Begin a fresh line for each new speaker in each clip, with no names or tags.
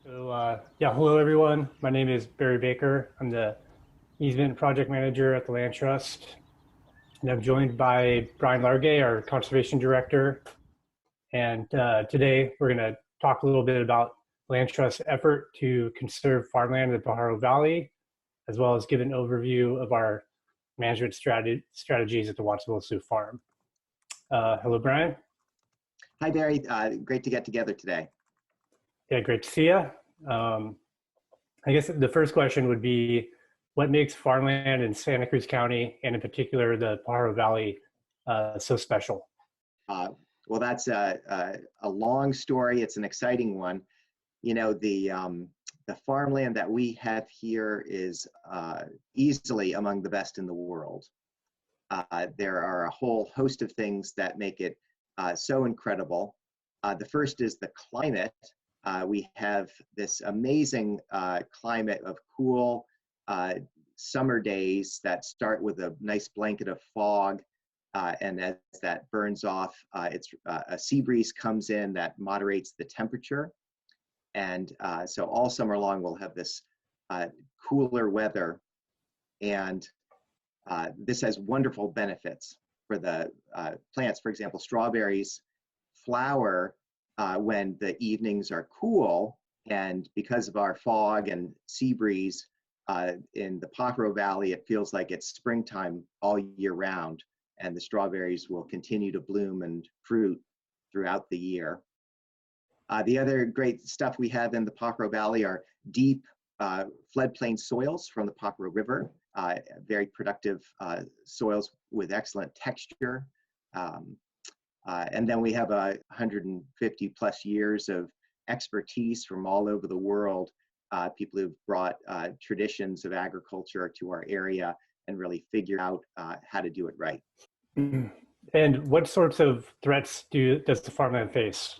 So, hello everyone. My name is Barry Baker. I'm the easement project manager at the Land Trust, and I'm joined by Bryan Largay, our conservation director. And today we're going to talk a little bit about Land Trust's effort to conserve farmland in the Pajaro Valley, as well as give an overview of our management strategies at the Watsonville Slough Farm. Hello, Bryan.
Hi, Barry. Great to get together today.
Yeah, great to see you. Um, I guess the first question would be, what makes farmland in Santa Cruz County, and in particular the Pajaro Valley, so special?
Uh, well, that's a long story. It's an exciting one. You know, the farmland that we have here is easily among the best in the world. There are a whole host of things that make it so incredible. The first is the climate. We have this amazing climate of cool summer days that start with a nice blanket of fog. And as that burns off, a sea breeze comes in that moderates the temperature. And so all summer long, we'll have this cooler weather. And this has wonderful benefits for the plants. For example, strawberries flower when the evenings are cool. And because of our fog and sea breeze in the Pajaro Valley, it feels like it's springtime all year round. And the strawberries will continue to bloom and fruit throughout the year. The other great stuff we have in the Pajaro Valley are deep floodplain soils from the Pajaro River, very productive soils with excellent texture. And then we have 150 plus years of expertise from all over the world, people who've brought traditions of agriculture to our area and really figured out how to do it right.
And what sorts of threats does the farmland face?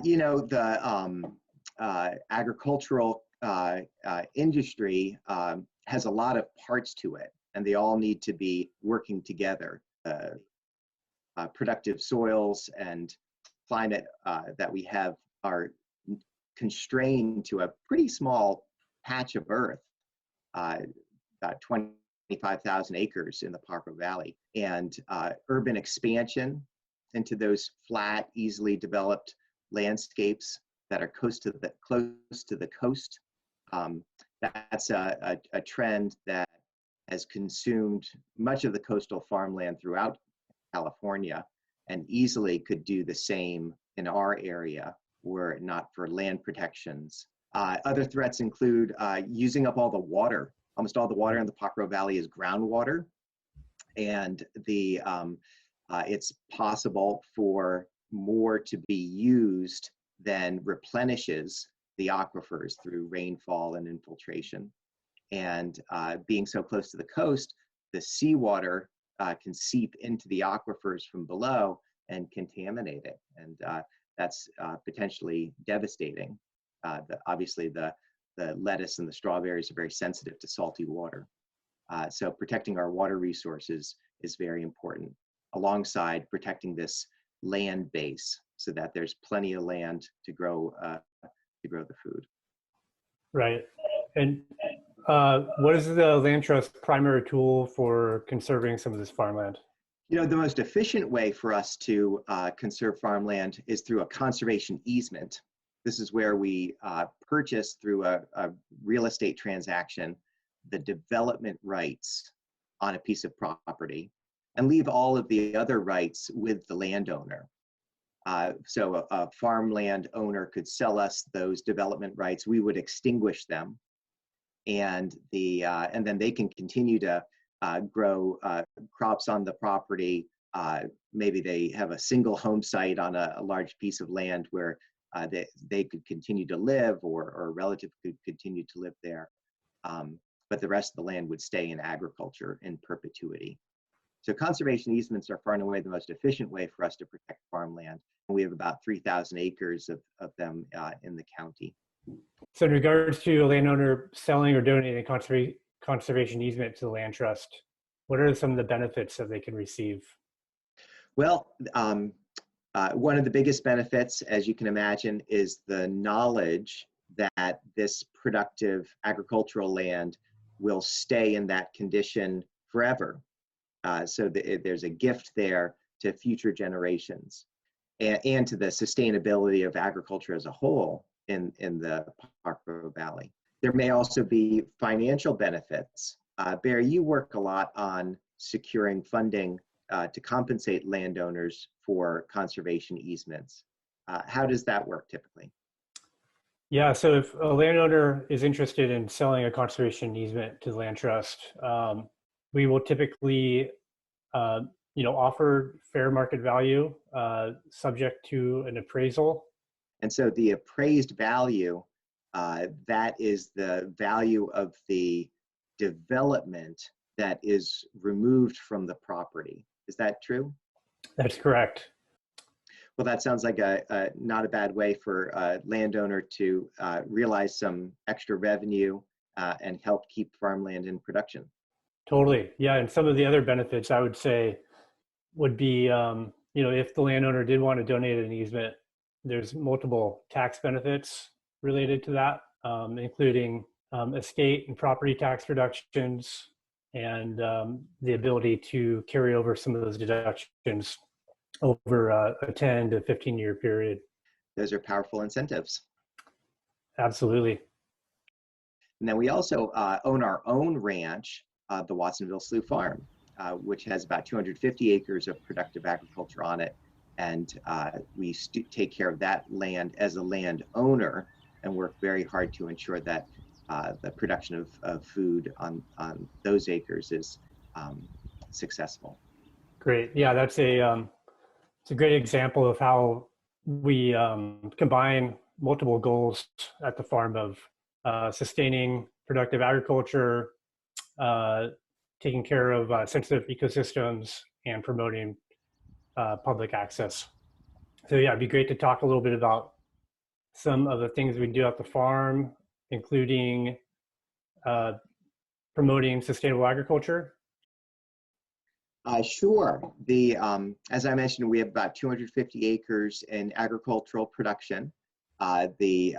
You know, the agricultural industry has a lot of parts to it, and they all need to be working together. Productive soils and climate that we have are constrained to a pretty small patch of earth, about 25,000 acres in the Pajaro Valley. And urban expansion into those flat, easily developed landscapes that are close to the coast. That's a trend that has consumed much of the coastal farmland throughout California, and easily could do the same in our area were it not for land protections. Other threats include using up all the water. Almost all the water in the Pajaro Valley is groundwater, and it's possible for more to be used than replenishes the aquifers through rainfall and infiltration. And being so close to the coast, the seawater can seep into the aquifers from below and contaminate it. And that's potentially devastating. Obviously, the lettuce and the strawberries are very sensitive to salty water. So protecting our water resources is very important, alongside protecting this land base so that there's plenty of land to grow the food.
Right. And what is the Land Trust primary tool for conserving some of this farmland?
You know, the most efficient way for us to conserve farmland is through a conservation easement. This is where we purchase through a real estate transaction the development rights on a piece of property and leave all of the other rights with the landowner. So a farmland owner could sell us those development rights. We would extinguish them, and then they can continue to grow crops on the property. Maybe they have a single home site on a large piece of land where they could continue to live, or a relative could continue to live there. But the rest of the land would stay in agriculture in perpetuity. So conservation easements are far and away the most efficient way for us to protect farmland. We have about 3,000 acres of them in the county.
So in regards to a landowner selling or donating a conservation easement to the land trust, what are some of the benefits that they can receive?
Well, One of the biggest benefits, as you can imagine, is the knowledge that this productive agricultural land will stay in that condition forever. There's a gift there to future generations and to the sustainability of agriculture as a whole in the Pajaro Valley. There may also be financial benefits. Barry, you work a lot on securing funding to compensate landowners for conservation easements. How does that work typically?
Yeah, so if a landowner is interested in selling a conservation easement to the land trust, we will typically, offer fair market value subject to an appraisal.
And so the appraised value, that is the value of the development that is removed from the property. Is that true?
That's correct.
Well, that sounds like not a bad way for a landowner to realize some extra revenue and help keep farmland in production.
Totally. Yeah, and some of the other benefits I would say would be, if the landowner did want to donate an easement, there's multiple tax benefits related to that, including estate and property tax reductions and the ability to carry over some of those deductions over a 10 to 15-year period.
Those are powerful incentives.
Absolutely.
And then we also own our own ranch, the Watsonville Slough Farm, which has about 250 acres of productive agriculture on it. And we take care of that land as a landowner and work very hard to ensure that the production of food on those acres is successful.
Great. Yeah, it's a great example of how we combine multiple goals at the farm of sustaining productive agriculture, taking care of sensitive ecosystems, and promoting public access. So yeah, it'd be great to talk a little bit about some of the things we do at the farm, including promoting sustainable agriculture.
Sure. As I mentioned, we have about 250 acres in agricultural production. Over the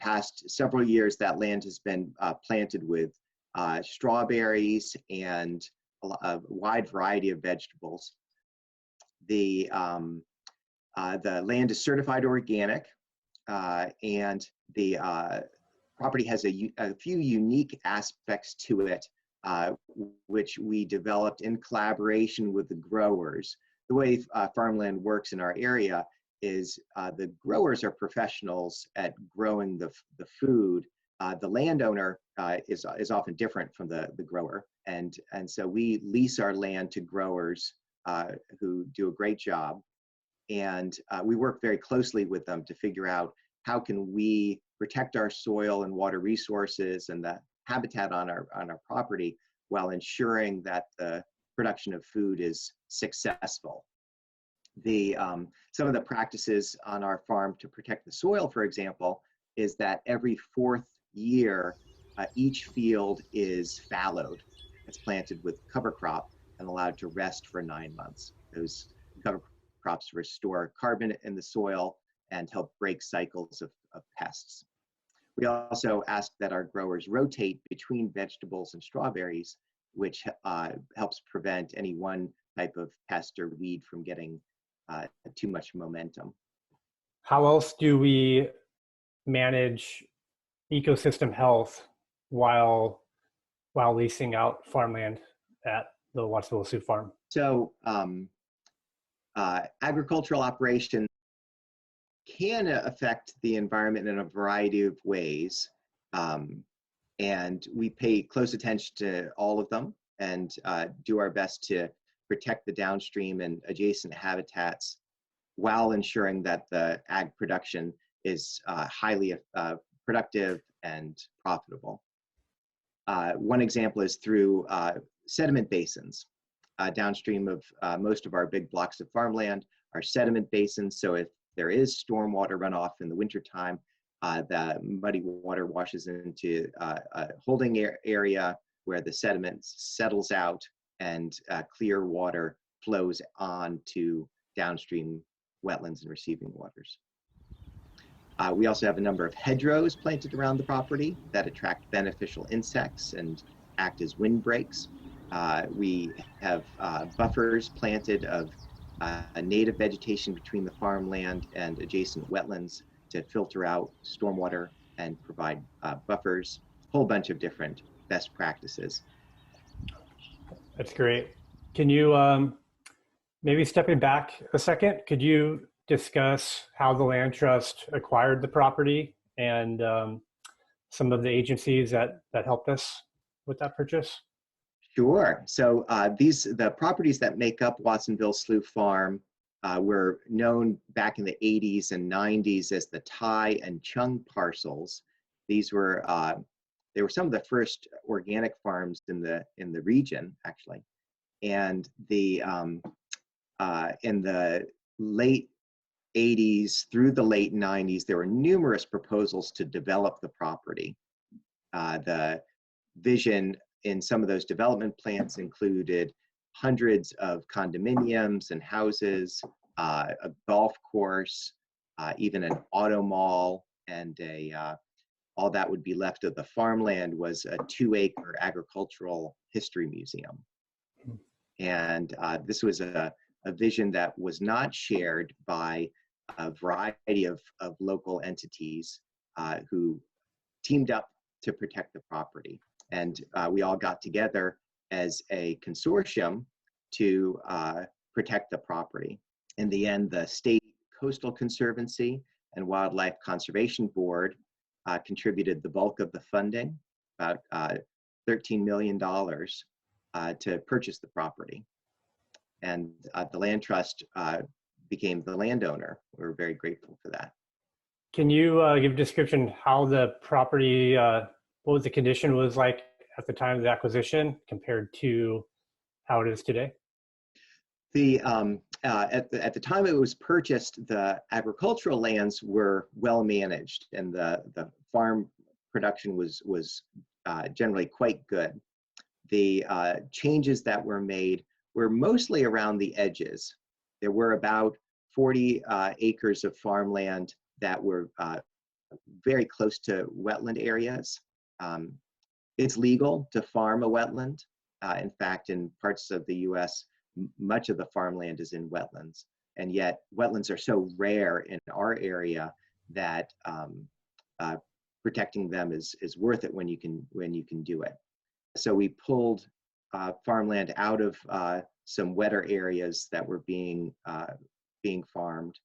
past several years, that land has been planted with strawberries and a wide variety of vegetables. The land is certified organic, and the property has a few unique aspects to it, which we developed in collaboration with the growers. The way farmland works in our area is the growers are professionals at growing the food. The landowner is often different from the grower, and so we lease our land to growers who do a great job, and we work very closely with them to figure out how can we protect our soil and water resources and the habitat on our property while ensuring that the production of food is successful. Some of the practices on our farm to protect the soil, for example, is that every 4th year, each field is fallowed. It's planted with cover crop and allowed to rest for 9 months. Those cover crops restore carbon in the soil and help break cycles of pests. We also ask that our growers rotate between vegetables and strawberries, which helps prevent any one type of pest or weed from getting too much momentum.
How else do we manage ecosystem health while leasing out farmland at the Watsonville Slough Farm?
So agricultural operations can affect the environment in a variety of ways. And we pay close attention to all of them and do our best to protect the downstream and adjacent habitats while ensuring that the ag production is highly productive and profitable. One example is through sediment basins. Downstream of most of our big blocks of farmland are sediment basins, so if there is stormwater runoff in the wintertime, the muddy water washes into a holding area where the sediment settles out and clear water flows on to downstream wetlands and receiving waters. We also have a number of hedgerows planted around the property that attract beneficial insects and act as windbreaks. We have buffers planted of native vegetation between the farmland and adjacent wetlands to filter out stormwater and provide buffers, a whole bunch of different best practices.
That's great. Can you, maybe stepping back a second, could you discuss how the Land Trust acquired the property and some of the agencies that helped us with that purchase?
Sure. So the properties that make up Watsonville Slough Farm were known back in the 80s and 90s as the Tai and Chung parcels. These were they were some of the first organic farms in the region, actually. And in the late 80s through the late 90s, there were numerous proposals to develop the property. The vision in some of those development plans included hundreds of condominiums and houses, a golf course, even an auto mall, and all that would be left of the farmland was a 2-acre agricultural history museum. And this was a vision that was not shared by a variety of local entities who teamed up to protect the property. And we all got together as a consortium to protect the property. In the end, the State Coastal Conservancy and Wildlife Conservation Board contributed the bulk of the funding, about $13 million to purchase the property. And the Land Trust became the landowner. We're very grateful for that.
Can you give a description how the property, what the condition was like at the time of the acquisition compared to how it is today?
At the time it was purchased, the agricultural lands were well managed, and the farm production was generally quite good. The changes that were made were mostly around the edges. There were about 40 acres of farmland that were very close to wetland areas. It's legal to farm a wetland. In fact, in parts of the US, much of the farmland is in wetlands. And yet wetlands are so rare in our area that protecting them is worth it when you can do it. So we pulled farmland out of some wetter areas that were being farmed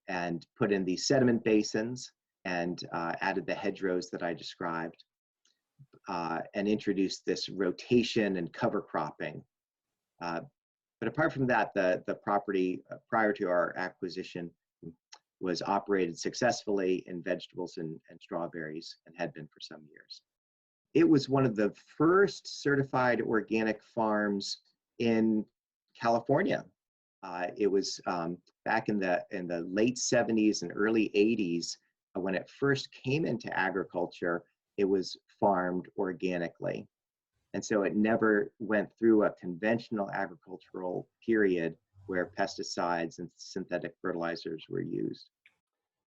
and put in these sediment basins and added the hedgerows that I described and introduced this rotation and cover cropping. But apart from that, the property prior to our acquisition was operated successfully in vegetables and strawberries and had been for some years. It was one of the first certified organic farms in California. It was back in the late 70s and early 80s when it first came into agriculture. It was farmed organically. And so it never went through a conventional agricultural period where pesticides and synthetic fertilizers were used.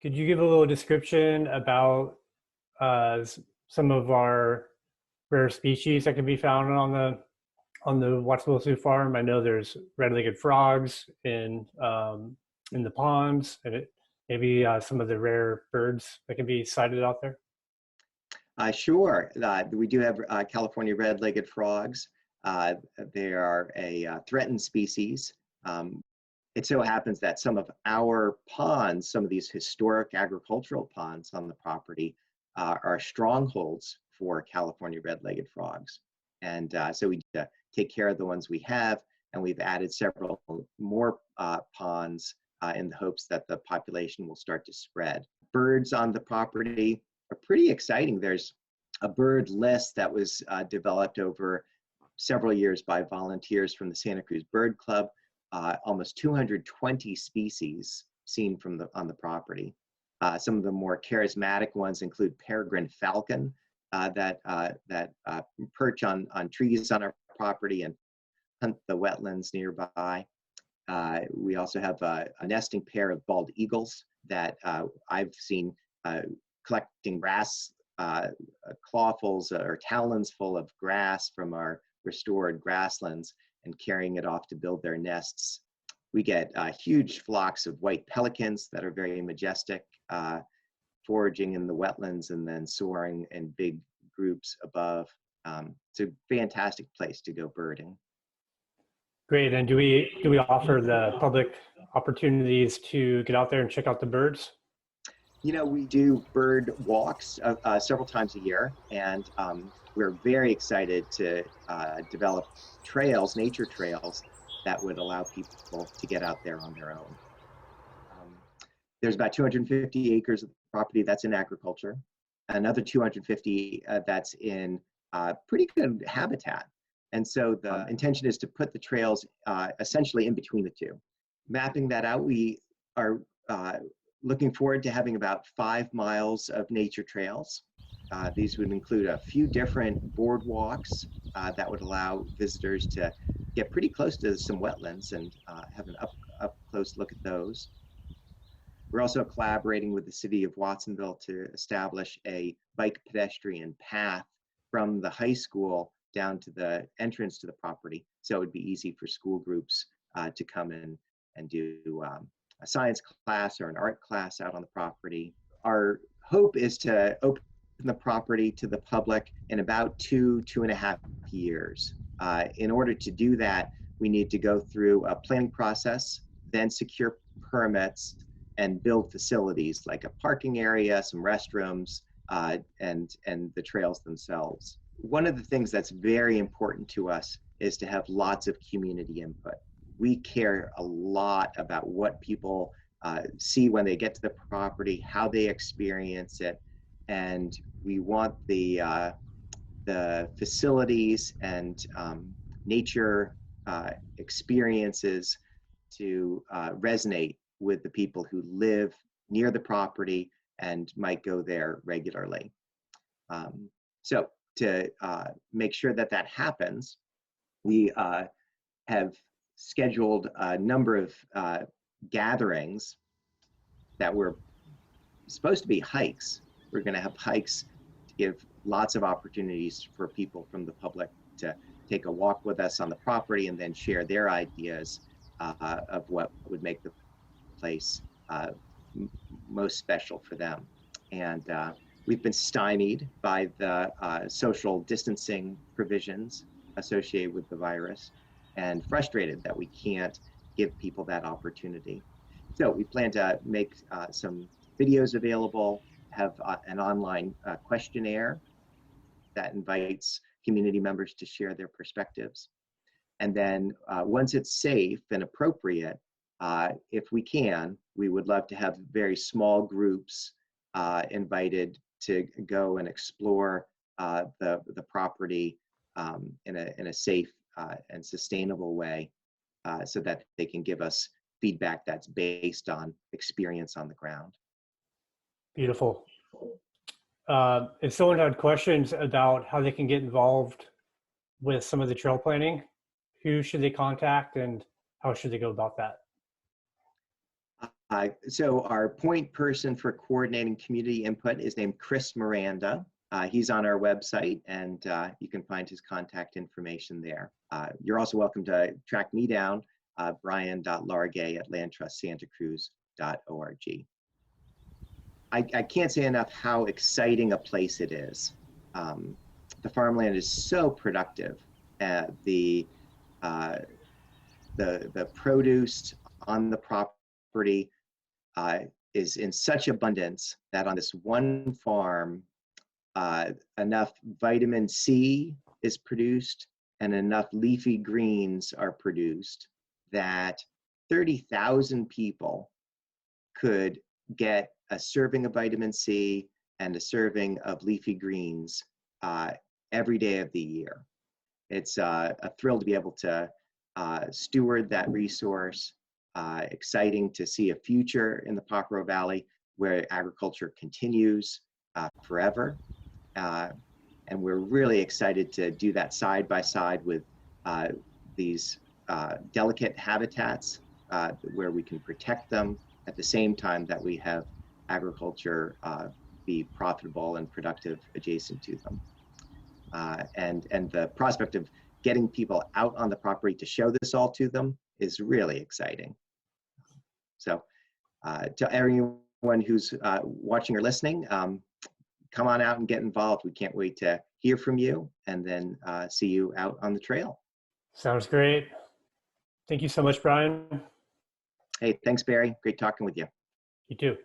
Could you give a little description about some of our rare species that can be found on the Watsonville Zoo farm? I know there's red-legged frogs in the ponds, and maybe some of the rare birds that can be sighted out there.
Sure. We do have California red-legged frogs. They are a threatened species. It so happens that some of our ponds, some of these historic agricultural ponds on the property, are strongholds for California red-legged frogs. And so we take care of the ones we have, and we've added several more ponds in the hopes that the population will start to spread. Birds on the property are pretty exciting. There's a bird list that was developed over several years by volunteers from the Santa Cruz Bird Club. Almost 220 species seen on the property. Some of the more charismatic ones include peregrine falcon that perch on trees on our property and hunt the wetlands nearby. We also have a nesting pair of bald eagles that I've seen collecting grass, clawfuls or talons full of grass from our restored grasslands and carrying it off to build their nests. We get huge flocks of white pelicans that are very majestic, foraging in the wetlands and then soaring in big groups above. It's a fantastic place to go birding.
Great. And do we offer the public opportunities to get out there and check out the birds?
You know, we do bird walks several times a year, and we're very excited to develop trails, nature trails, that would allow people to get out there on their own. There's about 250 acres of property that's in agriculture, another 250 that's in pretty good habitat. And so the intention is to put the trails essentially in between the two. Mapping that out, we are looking forward to having about 5 miles of nature trails. These would include a few different boardwalks that would allow visitors to get pretty close to some wetlands and have an up close look at those. We're also collaborating with the city of Watsonville to establish a bike pedestrian path from the high school down to the entrance to the property. So it would be easy for school groups to come in and do a science class or an art class out on the property. Our hope is to open the property to the public in about 2.5 years. In order to do that, we need to go through a planning process, then secure permits and build facilities like a parking area, some restrooms, and the trails themselves. One of the things that's very important to us is to have lots of community input. We care a lot about what people see when they get to the property, how they experience it, and we want the facilities and nature experiences to resonate with the people who live near the property and might go there regularly. So to make sure that that happens, we have scheduled a number of gatherings that were supposed to be hikes. We're going to have hikes to give lots of opportunities for people from the public to take a walk with us on the property and then share their ideas of what would make the place most special for them. And we've been stymied by the social distancing provisions associated with the virus and frustrated that we can't give people that opportunity. So we plan to make some videos available, have an online questionnaire that invites community members to share their perspectives. And then once it's safe and appropriate, if we can, we would love to have very small groups invited to go and explore the property in a safe and sustainable way so that they can give us feedback that's based on experience on the ground.
Beautiful. If someone had questions about how they can get involved with some of the trail planning, who should they contact and how should they go about that?
So our point person for coordinating community input is named Chris Miranda. He's on our website and you can find his contact information there. You're also welcome to track me down, Bryan.Largay at landtrustsantacruz.org. I can't say enough how exciting a place it is. The farmland is so productive. The produce on the property is in such abundance that on this one farm, enough vitamin C is produced and enough leafy greens are produced that 30,000 people could get a serving of vitamin C and a serving of leafy greens every day of the year. It's a thrill to be able to steward that resource. Exciting to see a future in the Pajaro Valley where agriculture continues forever. And we're really excited to do that side by side with these delicate habitats where we can protect them at the same time that we have agriculture be profitable and productive adjacent to them. And the prospect of getting people out on the property to show this all to them is really exciting. So to everyone who's watching or listening, come on out and get involved. We can't wait to hear from you and then see you out on the trail.
Sounds great. Thank you so much, Bryan.
Hey, thanks, Barry. Great talking with you.
You too.